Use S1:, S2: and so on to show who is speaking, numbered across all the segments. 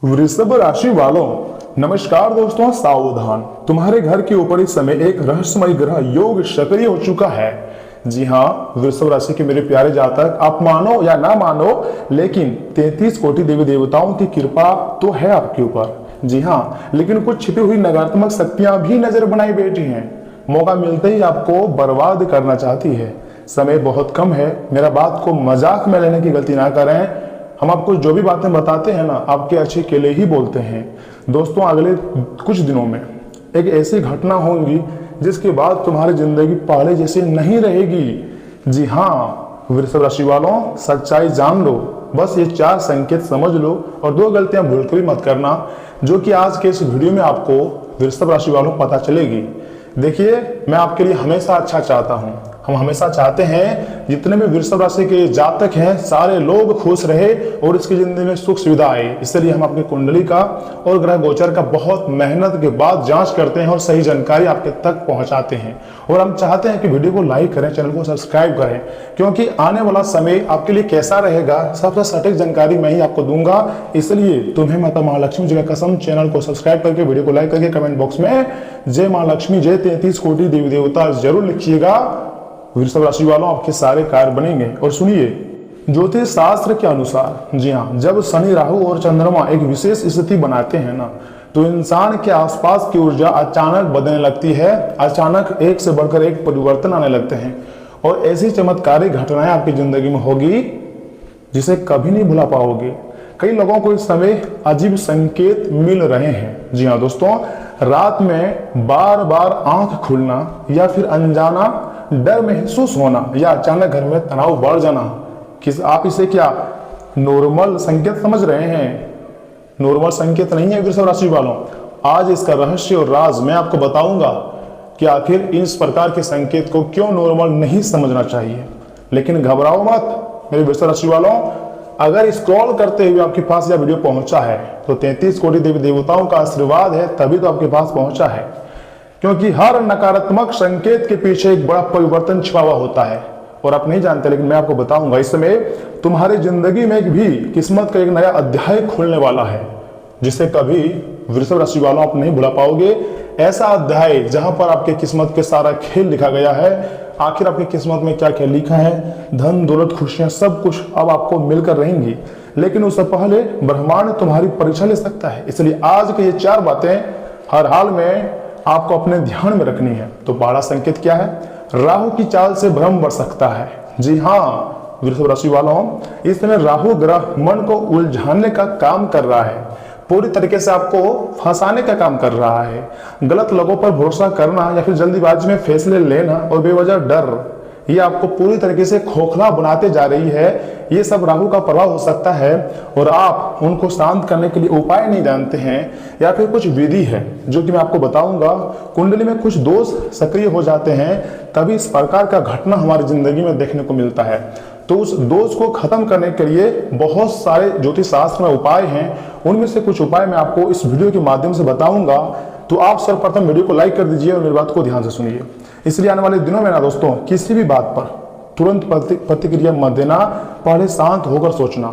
S1: वृषभ राशि वालों, नमस्कार दोस्तों। सावधान, तुम्हारे घर के ऊपर इस समय एक रहस्यमय ग्रह योग सक्रिय हो चुका है। जी हाँ, वृषभ राशि के मेरे प्यारे जातक, आप मानो या ना मानो, लेकिन 33 कोटि देवी देवताओं की कृपा तो है आपके ऊपर। जी हाँ, लेकिन कुछ छिपी हुई नकारात्मक शक्तियां भी नजर बनाई बैठी हैं। मौका मिलते ही आपको बर्बाद करना चाहती है। समय बहुत कम है, मेरा बात को मजाक में लेने की गलती ना करें। हम आपको जो भी बातें बताते हैं ना, आपके अच्छे के लिए ही बोलते हैं। दोस्तों, अगले कुछ दिनों में एक ऐसी घटना होगी जिसके बाद तुम्हारी जिंदगी पहले जैसी नहीं रहेगी। जी हाँ, वृषभ राशि वालों, सच्चाई जान लो। बस ये 4 संकेत समझ लो और 2 गलतियां भूल कर भी मत करना, जो कि आज के इस वीडियो में आपको वृषभ राशि वालों पता चलेगी। देखिए, मैं आपके लिए हमेशा अच्छा चाहता हूं। हम हमेशा चाहते हैं जितने भी वृषभ राशि के जातक हैं, सारे लोग खुश रहे और इसकी जिंदगी में सुख सुविधा आए। इसलिए हम अपनी कुंडली का और ग्रह गोचर का बहुत मेहनत के बाद जांच करते हैं और सही जानकारी आपके तक पहुंचाते हैं। और हम चाहते हैं कि वीडियो को लाइक करें, चैनल को सब्सक्राइब करें, क्योंकि आने वाला समय आपके लिए कैसा रहेगा, सबसे सटीक जानकारी मैं ही आपको दूंगा। इसलिए तुम्हें माता महालक्ष्मी जी का कसम, चैनल को सब्सक्राइब करके, वीडियो को लाइक करके, कमेंट बॉक्स में जय महालक्ष्मी, जय 33 कोटि देवी देवता जरूर लिखिएगा। वृषभ राशि वालों, आपके सारे कार्य बनेंगे। और सुनिए, ज्योतिष शास्त्र के अनुसार, जी हाँ, जब शनि, राहु और चंद्रमा एक विशेष स्थिति बनाते हैं ना, तो इंसान के आसपास की ऊर्जा अचानक बदलने लगती है। अचानक एक से बढ़कर एक परिवर्तन आने लगते हैं और ऐसी चमत्कारी घटनाएं आपकी जिंदगी में होगी जिसे कभी नहीं भुला पाओगे। कई लोगों को इस समय अजीब संकेत मिल रहे हैं। जी हाँ दोस्तों, रात में बार बार आंख खुलना या फिर अनजाना डर महसूस होना या अचानक घर में तनाव बढ़ जाना। आप इसे क्या नॉर्मल संकेत समझ रहे हैं? नॉर्मल संकेत नहीं है वृषभ राशि वालों। आज इसका रहस्य और राज मैं आपको बताऊंगा कि आखिर इस प्रकार के संकेत को क्यों नॉर्मल नहीं समझना चाहिए। लेकिन घबराओ मत मेरे वृषभ राशि वालों, अगर स्क्रॉल करते हुए आपके पास यह वीडियो पहुंचा है तो 33 कोटि देवी देवताओं का आशीर्वाद है, तभी तो आपके पास पहुंचा है। क्योंकि हर नकारात्मक संकेत के पीछे एक बड़ा परिवर्तन छिपा हुआ होता है और आप नहीं जानते, लेकिन मैं आपको बताऊंगा। इस समय तुम्हारी जिंदगी में भी किस्मत का एक नया अध्याय खुलने वाला है, जिसे कभी वृषभ राशि वालों आप नहीं भुला पाओगे। ऐसा अध्याय जहां पर आपके किस्मत के सारा खेल लिखा गया है। आखिर आपकी किस्मत में क्या क्या लिखा है, धन दौलत खुशियां सब कुछ अब आपको मिलकर रहेंगी। लेकिन उससे पहले ब्रह्मांड तुम्हारी परीक्षा ले सकता है। इसलिए आज की ये 4 बातें हर हाल में आपको अपने ध्यान में रखनी है। तो पहला संकेत क्या है? राहु की चाल से भ्रम बढ़ सकता है। जी हाँ वृषभ राशि वालों, इस समय राहु ग्रह मन को उलझाने का काम कर रहा है, पूरी तरीके से आपको फंसाने का काम कर रहा है। गलत लोगों पर भरोसा करना या फिर जल्दीबाजी में फैसले लेना और बेवजह डर, ये आपको पूरी तरीके से खोखला बनाते जा रही है। ये सब राहु का प्रभाव हो सकता है और आप उनको शांत करने के लिए उपाय नहीं जानते हैं या फिर कुछ विधि है जो कि मैं आपको बताऊंगा। कुंडली में कुछ दोष सक्रिय हो जाते हैं, तभी इस प्रकार का घटना हमारी जिंदगी में देखने को मिलता है। तो उस दोष को खत्म करने के लिए बहुत सारे ज्योतिष शास्त्र में उपाय हैं। उनमें से कुछ उपाय मैं आपको इस वीडियो के माध्यम से बताऊंगा। तो आप सर्वप्रथम वीडियो को लाइक कर दीजिए और मेरी बात को ध्यान से सुनिए। इसलिए आने वाले दिनों में ना दोस्तों, किसी भी बात पर तुरंत प्रतिक्रिया मत देना, पहले शांत होकर सोचना।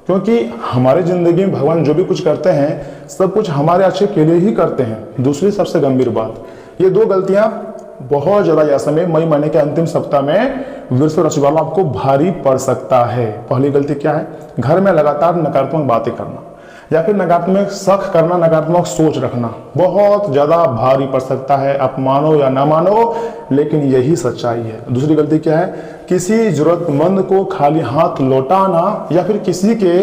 S1: क्योंकि हमारे जिंदगी में भगवान जो भी कुछ करते हैं, सब कुछ हमारे अच्छे के लिए ही करते हैं। दूसरी सबसे गंभीर बात, ये 2 गलतियां बहुत ज्यादा यह समय मई महीने के अंतिम सप्ताह में वृषभ राशि वालों आपको भारी पड़ सकता है। पहली गलती क्या है? घर में लगातार नकारात्मक बातें करना या फिर नकारात्मक शक करना, नकारात्मक सोच रखना बहुत ज्यादा भारी पड़ सकता है। आप मानो या ना मानो, लेकिन यही सच्चाई है। दूसरी गलती क्या है? किसी जरूरतमंद को खाली हाथ लौटाना या फिर किसी के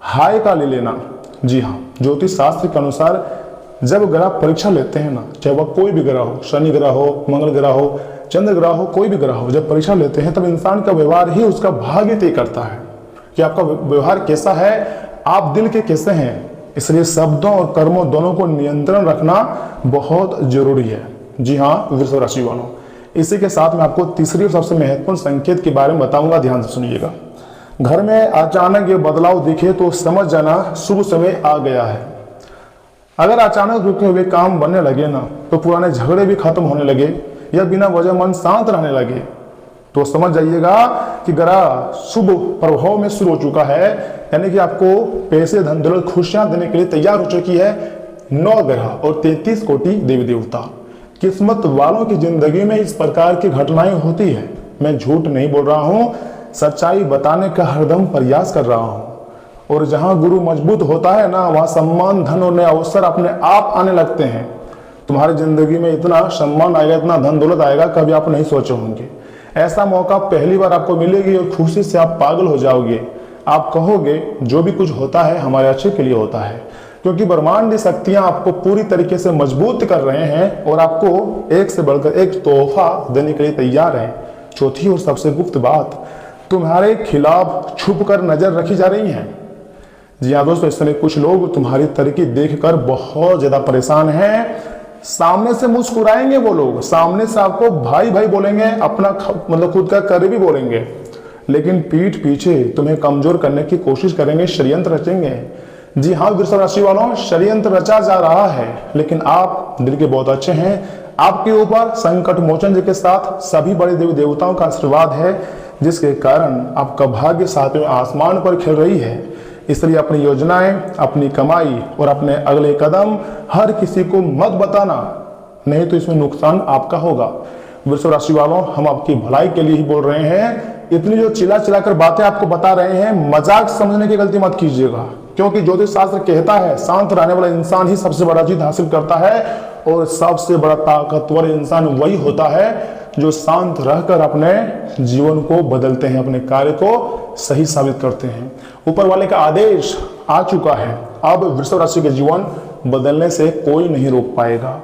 S1: हाय का ले लेना। जी हाँ, ज्योतिष शास्त्र के अनुसार जब ग्रह परीक्षा लेते हैं ना, चाहे वह कोई भी ग्रह हो, शनि ग्रह हो, मंगल ग्रह हो, चंद्र ग्रह हो, कोई भी ग्रह हो, जब परीक्षा लेते हैं तब इंसान का व्यवहार ही उसका भाग्य तय करता है कि आपका व्यवहार कैसा है, आप दिल के कैसे हैं। इसलिए शब्दों और कर्मों दोनों को नियंत्रण रखना बहुत जरूरी है। जी हाँ वृषभ राशि वालों, इसी के साथ मैं आपको तीसरी और सबसे महत्वपूर्ण संकेत के बारे में बताऊंगा, ध्यान से सुनिएगा। घर में अचानक ये बदलाव दिखे तो समझ जाना शुभ समय आ गया है। अगर अचानक रुके हुए काम बनने लगे ना, तो पुराने झगड़े भी खत्म होने लगे या बिना वजह मन शांत रहने लगे, तो समझ जाइएगा कि ग्रह शुभ प्रभाव में शुरू हो चुका है, यानी कि आपको पैसे धन दौलत खुशियां देने के लिए तैयार हो चुकी है 9 ग्रह और 33 कोटि देवी देवता। किस्मत वालों की जिंदगी में इस प्रकार की घटनाएं होती है। मैं झूठ नहीं बोल रहा हूं, सच्चाई बताने का हरदम प्रयास कर रहा हूं। और जहां गुरु मजबूत होता है ना, वहां सम्मान धन और नए अवसर अपने आप आने लगते हैं। तुम्हारी जिंदगी में इतना सम्मान आएगा, इतना धन दौलत आएगा, कभी आप नहीं सोचे होंगे। ऐसा मौका पहली बार आपको मिलेगी और खुशी से आप पागल हो जाओगे। आप कहोगे जो भी कुछ होता है हमारे अच्छे के लिए होता है, क्योंकि ब्रह्मांडी शक्तियां आपको पूरी तरीके से मजबूत कर रहे हैं और आपको एक से बढ़कर एक तोहफा देने के लिए तैयार हैं। चौथी और सबसे गुप्त बात, तुम्हारे खिलाफ छुप कर नजर रखी जा रही है। जी हाँ दोस्तों, इस समय कुछ लोग तुम्हारी तरक्की देखकर बहुत ज्यादा परेशान हैं। सामने से मुस्कुराएंगे वो लोग, सामने से आपको भाई भाई बोलेंगे, अपना मतलब खुद का करीबी बोलेंगे, लेकिन पीठ पीछे तुम्हें कमजोर करने की कोशिश करेंगे, षड्यंत्र रचेंगे। जी हाँ वृषभ राशि वालों, षड्यंत्र रचा जा रहा है, लेकिन आप दिल के बहुत अच्छे हैं। आपके ऊपर संकट मोचन जी के साथ सभी बड़े देवी देवताओं का आशीर्वाद है, जिसके कारण आपका भाग्य सातवें आसमान पर खिल रही है। इसलिए अपनी योजनाएं, अपनी कमाई और अपने अगले कदम हर किसी को मत बताना, नहीं तो इसमें नुकसान आपका होगा। वृषभ राशि वालों, हम आपकी भलाई के लिए ही बोल रहे हैं। इतनी जो चिल्ला चिल्ला कर बातें आपको बता रहे हैं, मजाक समझने की गलती मत कीजिएगा, क्योंकि ज्योतिष शास्त्र कहता है शांत रहने वाला इंसान ही सबसे बड़ा जीत हासिल करता है, और सबसे बड़ा ताकतवर इंसान वही होता है जो शांत रहकर अपने जीवन को बदलते हैं, अपने कार्य को सही साबित करते हैं। ऊपर वाले का आदेश आ चुका है, अब वृषभ राशि के जीवन बदलने से कोई नहीं रोक पाएगा।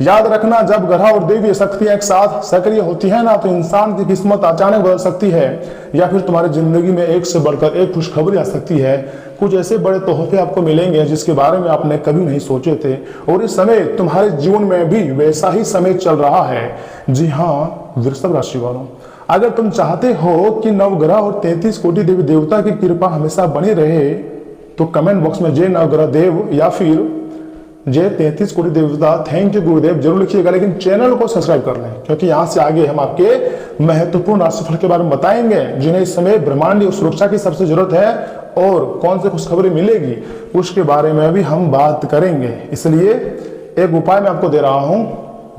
S1: याद रखना, जब ग्रह और देवी शक्तियां एक साथ सक्रिय होती है ना, तो इंसान की किस्मत अचानक बदल सकती है, या फिर तुम्हारी जिंदगी में एक से बढ़कर एक खुशखबरी आ सकती है। कुछ ऐसे बड़े तोहफे आपको मिलेंगे जिसके बारे में आपने कभी नहीं सोचे थे, और इस समय तुम्हारे जीवन में भी वैसा ही समय चल रहा है। जी हाँ वृषभ राशि वालों, अगर तुम चाहते हो कि नवग्रह और 33 कोटि देवी देवता की कृपा हमेशा बनी रहे, तो कमेंट बॉक्स में जय नवग्रह देव या फिर जय 33 कोटि देवता थैंक यू गुरुदेव जरूर लिखिएगा, लेकिन चैनल को सब्सक्राइब कर लें, क्योंकि यहाँ से आगे हम आपके महत्वपूर्ण राशिफल के बारे में बताएंगे, जिन्हें इस समय ब्रह्मांडीय सुरक्षा की सबसे जरूरत है, और कौन से खुशखबरी मिलेगी उसके बारे में भी हम बात करेंगे। इसलिए एक उपाय मैं आपको दे रहा हूं,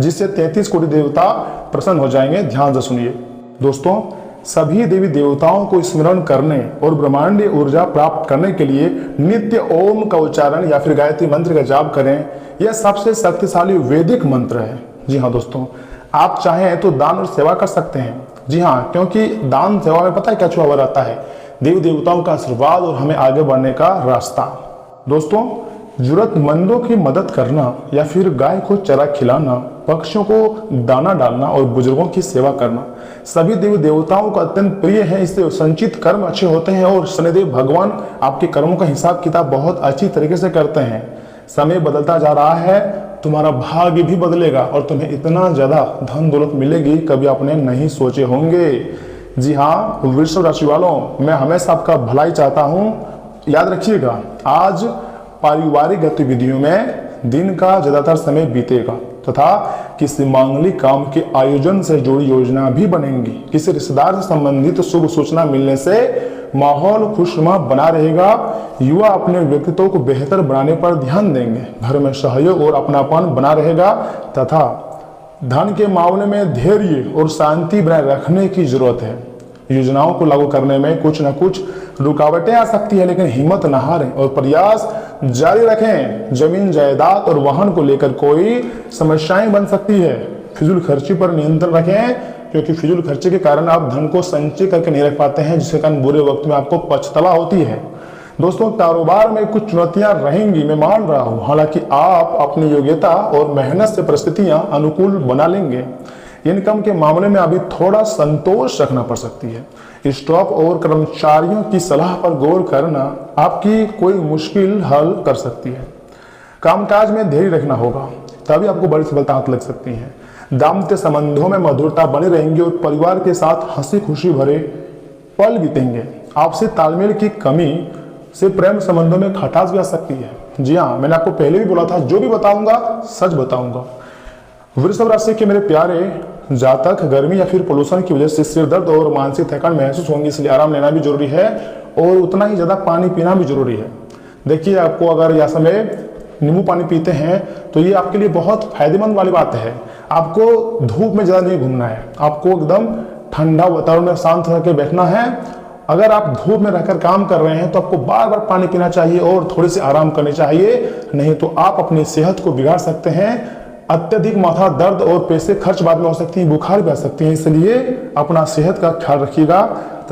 S1: जिससे 33 कोटि देवता प्रसन्न हो जाएंगे। ध्यान से सुनिए दोस्तों, सभी देवी देवताओं को स्मरण करने और ब्रह्मांडीय ऊर्जा प्राप्त करने के लिए नित्य ओम का उच्चारण या फिर गायत्री मंत्र का जाप करें। यह सबसे शक्तिशाली वैदिक मंत्र है। जी हाँ दोस्तों, आप चाहें तो दान और सेवा कर सकते हैं। जी हाँ, क्योंकि दान सेवा में पता है क्या छुपा हुआ रहता है, देवी देवताओं का आशीर्वाद और हमें आगे बढ़ने का रास्ता। दोस्तों, जरूरतमंदों की मदद करना या फिर गाय को चारा खिलाना, पक्षियों को दाना डालना और बुजुर्गों की सेवा करना सभी देवी देवताओं को अत्यंत प्रिय है। इससे संचित कर्म अच्छे होते हैं और शनिदेव भगवान आपके कर्मों का हिसाब किताब बहुत अच्छी तरीके से करते हैं। समय बदलता जा रहा है, तुम्हारा भाग्य भी बदलेगा और तुम्हें इतना ज्यादा धन दौलत मिलेगी कभी आपने नहीं सोचे होंगे। जी हाँ वृषभ राशि वालों, मैं हमेशा आपका भलाई चाहता हूँ। याद रखिएगा, आज पारिवारिक गतिविधियों में दिन का ज्यादातर समय बीतेगा तथा किसी मांगलिक काम के आयोजन से जुड़ी योजना भी बनेंगी। किसी रिश्तेदार से संबंधित शुभ सूचना मिलने से माहौल खुशनुमा बना रहेगा। युवा अपने व्यक्तित्व को बेहतर बनाने पर ध्यान देंगे। घर में सहयोग और अपनापन बना रहेगा तथा धन के मामले में धैर्य और शांति बनाए रखने की जरूरत है। योजनाओं को लागू करने में कुछ न कुछ रुकावटें आ सकती है, लेकिन हिम्मत न हारें और प्रयास जारी रखें। जमीन जायदाद और वाहन को लेकर कोई समस्याएं बन सकती है। फिजूल खर्ची पर नियंत्रण रखें, क्योंकि फिजूल खर्चे के कारण आप धन को संचय करके नहीं रख पाते हैं, जिसके कारण बुरे वक्त में आपको पछतावा होती है। दोस्तों, कारोबार में कुछ चुनौतियां रहेंगी, मैं मान रहा हूं, हालांकि आप अपनी योग्यता और मेहनत से परिस्थितियां अनुकूल बना लेंगे। इनकम के मामले में अभी थोड़ा संतोष रखना पड़ सकती है। स्टॉक और कर्मचारियों की सलाह पर गौर करना आपकी कोई मुश्किल हल कर सकती है। कामकाज में धैर्य रखना होगा, तभी आपको बड़ी सफलता हाथ लग सकती है। दाम्पत्य संबंधों में मधुरता बनी रहेंगी और परिवार के साथ हंसी खुशी भरे पल बीतेंगे। आपसे तालमेल की कमी से प्रेम संबंधों में खटास भी आ सकती है। जी हाँ, मैंने आपको पहले भी बोला था, जो भी बताऊंगा सच बताऊंगा। वृषभ राशि के मेरे प्यारे जातक, गर्मी या फिर पोल्यूशन की वजह से सिर दर्द और मानसिक थकान महसूस होंगी, इसलिए आराम लेना भी जरूरी है और उतना ही ज़्यादा पानी पीना भी जरूरी है। देखिए, आपको अगर यह समय नींबू पानी पीते हैं तो ये आपके लिए बहुत फायदेमंद वाली बात है। आपको धूप में ज़्यादा नहीं घूमना है, आपको एकदम ठंडा वातावरण में शांत होकर बैठना है। अगर आप धूप में रहकर काम कर रहे हैं तो आपको बार बार पानी पीना चाहिए और थोड़ी सी आराम करनी चाहिए, नहीं तो आप अपनी सेहत को बिगाड़ सकते हैं। अत्यधिक माथा दर्द और पैसे खर्च बाद में हो सकती हैं, बुखार भी आ सकती है, इसलिए अपना सेहत का ख्याल रखिएगा।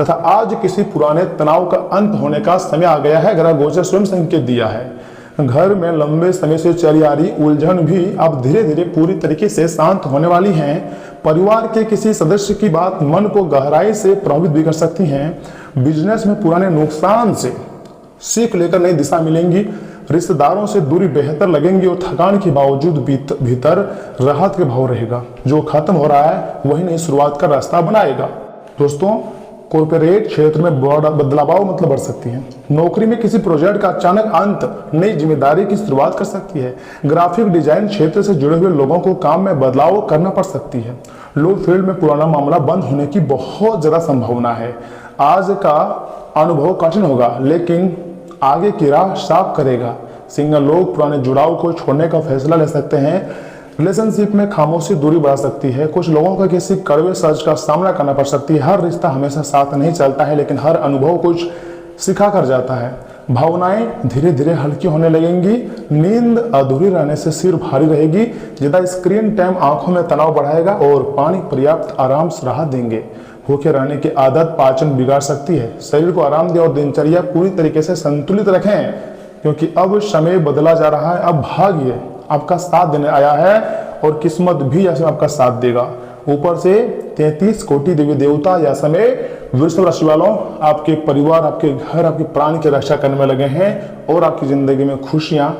S1: तथा आज किसी पुराने तनाव का अंत होने का समय आ गया है, ग्रह गोचर स्वयं संकेत दिया है। घर में लंबे समय से चली आ रही उलझन भी अब धीरे धीरे पूरी तरीके से शांत होने वाली हैं। परिवार के किसी सदस्य की बात मन को गहराई से प्रभावित भी कर सकती हैं। बिजनेस में पुराने नुकसान से सीख लेकर नई दिशा मिलेंगी। रिश्तेदारों से दूरी बेहतर लगेंगी और थकान के बावजूद भीतर राहत के भाव रहेगा। जो खत्म हो रहा है वही नई शुरुआत का रास्ता बनाएगा। दोस्तों, कॉर्पोरेट क्षेत्र में बड़ा बदलाव मतलब बढ़ सकती है। नौकरी में किसी प्रोजेक्ट का अचानक अंत नई जिम्मेदारी की शुरुआत कर सकती है। ग्राफिक डिजाइन क्षेत्र से जुड़े हुए लोगों को काम में बदलाव करना पड़ सकती है। लो फील्ड में पुराना मामला बंद होने की बहुत ज्यादा संभावना है। आज का अनुभव कठिन होगा लेकिन आगे की राह साफ करेगा। सिंगल लोग पुराने जुड़ाव को छोड़ने का फैसला ले सकते हैं। रिलेशनशिप में खामोशी दूरी बढ़ा सकती है। कुछ लोगों को किसी कड़वे सच का सामना करना पड़ सकती है। हर रिश्ता हमेशा साथ नहीं चलता है, लेकिन हर अनुभव कुछ सिखा कर जाता है। भावनाएं धीरे धीरे हल्की होने लगेंगी। नींद अधूरी रहने से सिर भारी रहेगी। ज्यादा स्क्रीन टाइम आंखों में तनाव बढ़ाएगा और पानी पर्याप्त आराम से राहत देंगे। भूखे रहने की आदत पाचन बिगाड़ सकती है। शरीर को आराम दें और दिनचर्या पूरी तरीके से संतुलित रखें, क्योंकि अब समय बदला जा रहा है। अब भाग्य आपका साथ देने आया है और किस्मत भी ऐसे आपका साथ देगा। ऊपर से 33 कोटि देवी देवता या समय वृषभ राशि वालों आपके परिवार, आपके घर, आपके प्राण की रक्षा करने में लगे हैं और आपकी जिंदगी में खुशियां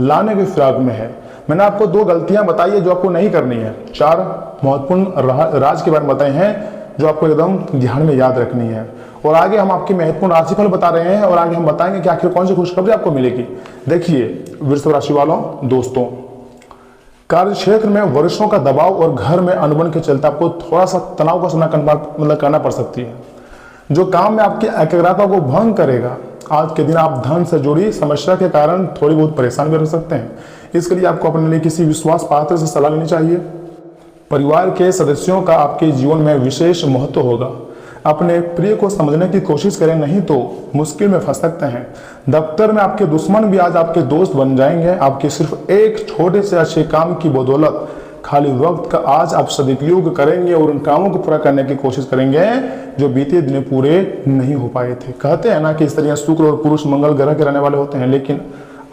S1: लाने के फिराक में है। मैंने आपको 2 गलतियां बताई है जो आपको नहीं करनी है। 4 महत्वपूर्ण राज के बारे में बताए हैं जो आपको एकदम ध्यान में याद रखनी है। और आगे हम आपकी महत्वपूर्ण राशिफल बता रहे हैं और आगे हम बताएंगे कि आखिर कौन सी खुशखबरी आपको मिलेगी। देखिए वृषभ राशि वालों, दोस्तों, कार्य क्षेत्र में वर्षों का दबाव और घर में अनबन के चलते आपको थोड़ा सा तनाव का सामना करना पड़ सकती है, जो काम में आपकी एकाग्रता को भंग करेगा। आज के दिन आप धन से जुड़ी समस्या के कारण थोड़ी बहुत परेशान भी रह सकते हैं। इसके लिए आपको अपने लिए किसी विश्वास पात्र से सलाह लेनी चाहिए। परिवार के सदस्यों का आपके जीवन में विशेष महत्व होगा। अपने प्रिय को समझने की कोशिश करें, नहीं तो मुश्किल में फंस सकते हैं। दफ्तर में आपके दुश्मन भी आज आपके दोस्त बन जाएंगे। आपके सिर्फ एक छोटे से अच्छे काम की बदौलत खाली वक्त का आज आप सदुपयोग करेंगे और उन कामों को पूरा करने की कोशिश करेंगे जो बीते दिन पूरे नहीं हो पाए थे। कहते हैं ना कि इस तरह शुक्र और पुरुष मंगल ग्रह के रहने वाले होते हैं, लेकिन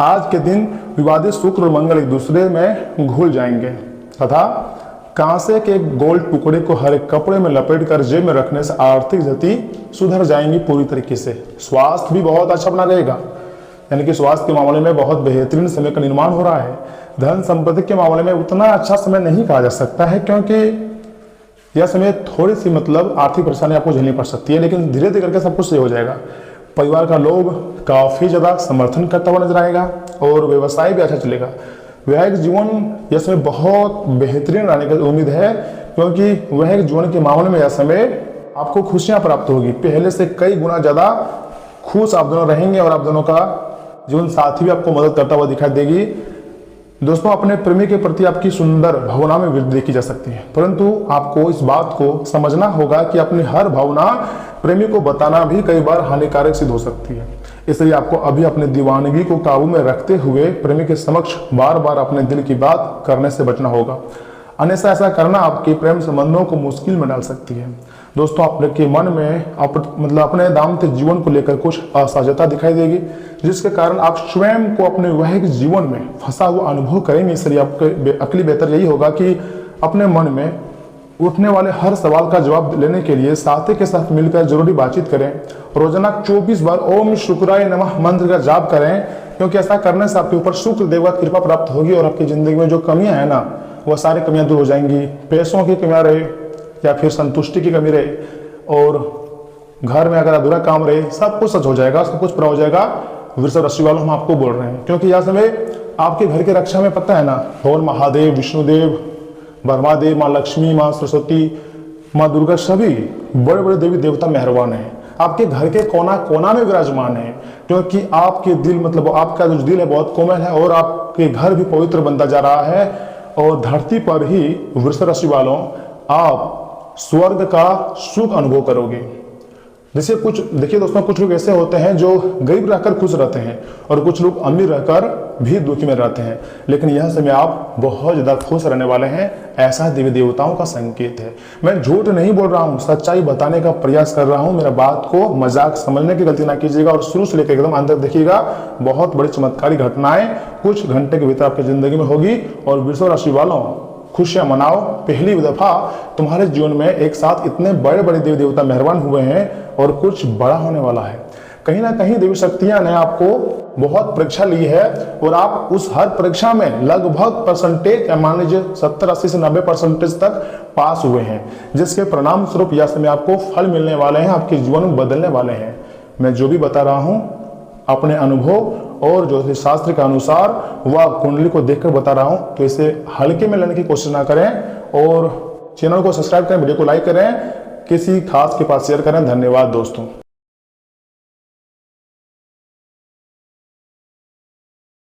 S1: आज के दिन विवादित शुक्र और मंगल एक दूसरे में घुल जाएंगे तथा कांसे के गोल टुकड़े को हरे कपड़े में लपेट कर जेब में रखने से आर्थिक स्थिति सुधर जाएंगी पूरी तरीके से। स्वास्थ्य भी बहुत अच्छा बना रहेगा, यानी कि स्वास्थ्य के मामले में बहुत बेहतरीन समय का निर्माण हो रहा है। धन संपत्ति के मामले में उतना अच्छा समय नहीं कहा जा सकता है, क्योंकि यह समय थोड़ी सी मतलब आर्थिक परेशानी आपको झेलनी पड़ सकती है, लेकिन धीरे धीरे करके सब कुछ सही हो जाएगा। परिवार का लोग काफी ज्यादा समर्थन करता हुआ नजर आएगा और व्यवसाय भी अच्छा चलेगा। वैवाहिक जीवन यह समय बहुत बेहतरीन रहने की उम्मीद है, क्योंकि वैवाहिक जीवन के मामले में यह समय आपको खुशियां प्राप्त होगी। पहले से कई गुना ज्यादा खुश आप दोनों रहेंगे और आप दोनों का जीवन साथी भी आपको मदद करता हुआ दिखाई देगी। दोस्तों, अपने प्रेमी के प्रति आपकी सुंदर भावना में वृद्धि देखी जा सकती है, परंतु आपको इस बात को समझना होगा कि अपनी हर भावना प्रेमी को बताना भी कई बार हानिकारक सिद्ध हो सकती है। इसलिए आपको अभी अपनी दीवानगी को काबू में रखते हुए प्रेमी के समक्ष बार बार अपने दिल की बात करने से बचना होगा, अन्यथा ऐसा करना आपके प्रेम संबंधों को मुश्किल में डाल सकती है। दोस्तों, आपके मन में अपने दाम्पत्य जीवन को लेकर कुछ असहजता दिखाई देगी, जिसके कारण आप स्वयं को अपने वैवाहिक जीवन में फंसा हुआ अनुभव करेंगे। इसलिए आपके अकली बेहतर यही होगा कि अपने मन में उठने वाले हर सवाल का जवाब लेने के लिए साथी के साथ मिलकर जरूरी बातचीत करें। रोजाना 24 बार ओम शुक्राय नमः मंत्र का जाप करें, क्योंकि ऐसा करने से आपके ऊपर शुक्र देव का कृपा प्राप्त होगी और आपकी जिंदगी में जो कमियां हैं ना, वह सारी कमियां दूर हो जाएंगी। पैसों की कमियां रहे या फिर संतुष्टि की कमी रहे और घर में अगर अधूरा काम रहे, सब कुछ सच हो जाएगा, सब कुछ पूरा हो जाएगा। वृषभ राशि वालों, हम आपको बोल रहे हैं, क्योंकि यह समय आपके घर की रक्षा में पता है ना, भगवान महादेव, विष्णुदेव, ब्रह्मा देव, माँ लक्ष्मी, माँ सरस्वती, माँ दुर्गा, सभी बड़े बड़े देवी देवता मेहरबान हैं, आपके घर के कोना कोना में विराजमान है। क्योंकि आपके दिल मतलब आपका जो दिल है बहुत कोमल है और आपके घर भी पवित्र बनता जा रहा है। और धरती पर ही वृषभ राशि वालों आप स्वर्ग का सुख अनुभव करोगे। जैसे कुछ देखिए दोस्तों, कुछ लोग ऐसे होते हैं जो गरीब रहकर खुश रहते हैं और कुछ लोग अमीर रहकर भी दुखी में रहते हैं, लेकिन यह समय आप बहुत ज्यादा खुश रहने वाले हैं, ऐसा देवी देवताओं का संकेत है। मैं झूठ नहीं बोल रहा हूं, सच्चाई बताने का प्रयास कर रहा हूं। मेरा बात को मजाक समझने की गलती ना कीजिएगा और शुरू से लेकर एकदम अंत तक देखिएगा। बहुत बड़ी चमत्कारी घटनाएं कुछ घंटे के भीतर आपकी जिंदगी में होगी। और वृषभ राशि वालों, खुशियां मनाओ, पहली दफा तुम्हारे जीवन में एक साथ इतने बड़े बड़े देवी देवता मेहरबान हुए हैं और कुछ बड़ा होने वाला है। कहीं ना कहीं देवी शक्तियां ने आपको बहुत परीक्षा ली है और आप उस हर परीक्षा में लगभग परसेंटेज, मान लीजिए 70-80 से 90% तक पास हुए हैं, जिसके परिणाम स्वरूप यह समय आपको फल मिलने वाले हैं, आपके जीवन बदलने वाले हैं। मैं जो भी बता रहा हूं अपने अनुभव और ज्योतिष शास्त्र के अनुसार वह कुंडली को देखकर बता रहा हूं, तो इसे हल्के में लेने की कोशिश ना करें और चैनल को सब्सक्राइब करें, वीडियो को लाइक करें, किसी खास के पास शेयर करें। धन्यवाद दोस्तों।